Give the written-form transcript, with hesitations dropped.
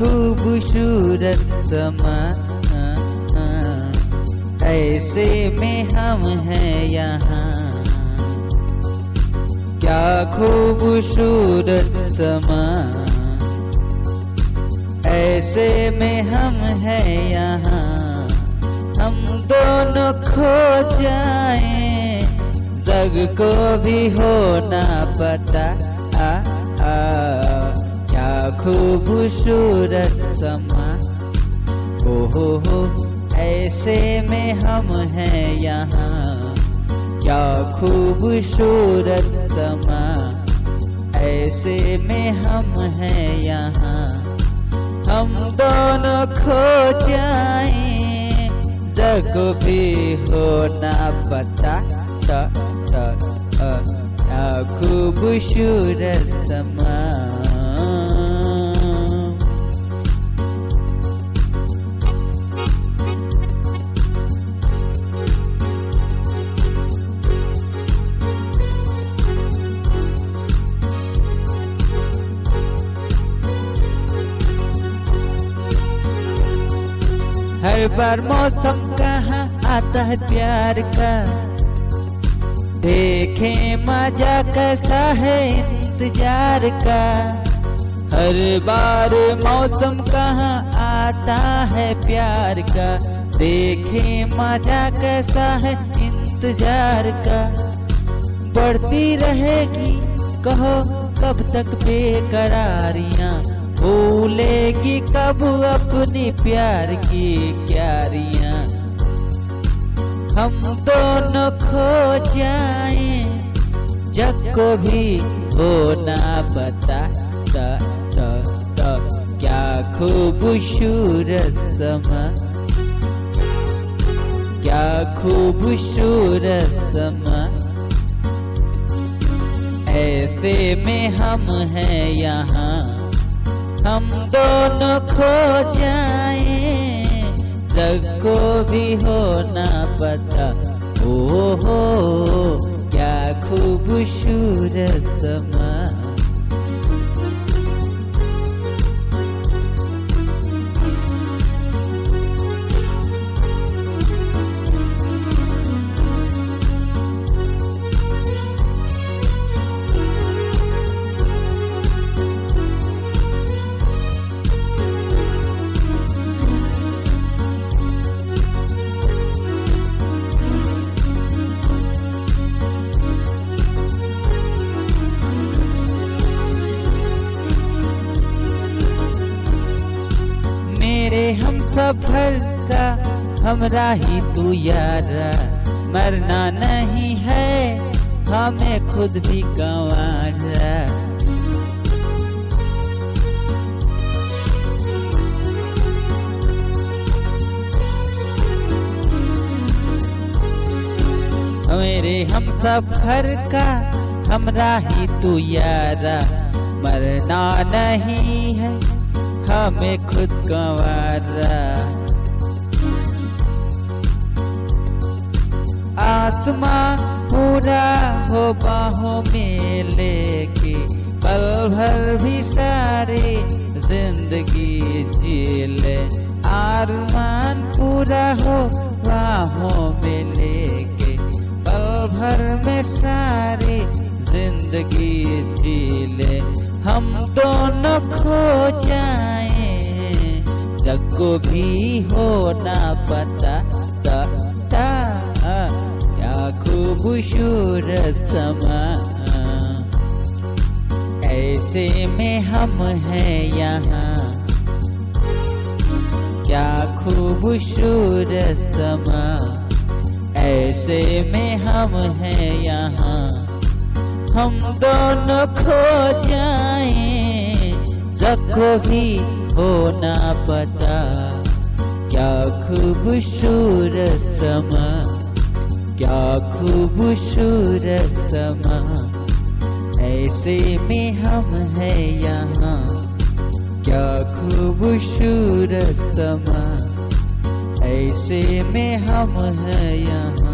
खूबसूरत समा, ऐसे में हम हैं यहाँ। क्या खूबसूरत समा, ऐसे में हम हैं यहाँ। हम दोनों खो जाएं, जग को भी हो ना पता। क्या खूबसूरत समा, हो ऐसे में हम हैं यहाँ। क्या खूबसूरत समा, ऐसे में हम हैं यहाँ। हम दोनों खो जाएं, जग को भी हो ना पता। क्या खूबसूरत समा। हर बार मौसम कहाँ आता है प्यार का, देखें मजा कैसा है इंतजार का। हर बार मौसम कहाँ आता है प्यार का, देखें मजा कैसा है इंतजार का। बढ़ती रहेगी कहो कब तक बेकरारियां, भूलेगी कब अपनी प्यार की क्यारियां। हम दोनों खो जाएं, जग को भी हो ना पता। क्या खूबसूरत समा, क्या खूबसूरत समा, ऐसे में हम हैं यहाँ। हम दोनों खो जाएं, जग को भी हो ना पता। हो क्या खूबसूरत समा। हम सफर का हमरा ही तू यारा, मरना नहीं है हमें खुद भी गंवारा। मेरे हम सफर का हमरा ही तू यारा, मरना नहीं है हमें खुद गंवारा। आसमां पूरा हो बाहों में लेके, पल भर भी सारी जिंदगी जी ले। आसमान पूरा हो बाहों में लेके, पल भर में सारी जिंदगी जी ले। हम दोनों खो जाएं, जग को भी हो ना पता। क्या खूबसूरत समा, ऐसे में हम हैं यहाँ। क्या खूबसूरत समा, ऐसे में हम हैं यहाँ। हम दोनों खो जाएं, जग को भी हो ना पता। क्या खूबसूरत समा, क्या खूबसूरत समा, ऐसे में हम हैं यहाँ। क्या खूबसूरत समा, ऐसे में हम हैं यहाँ।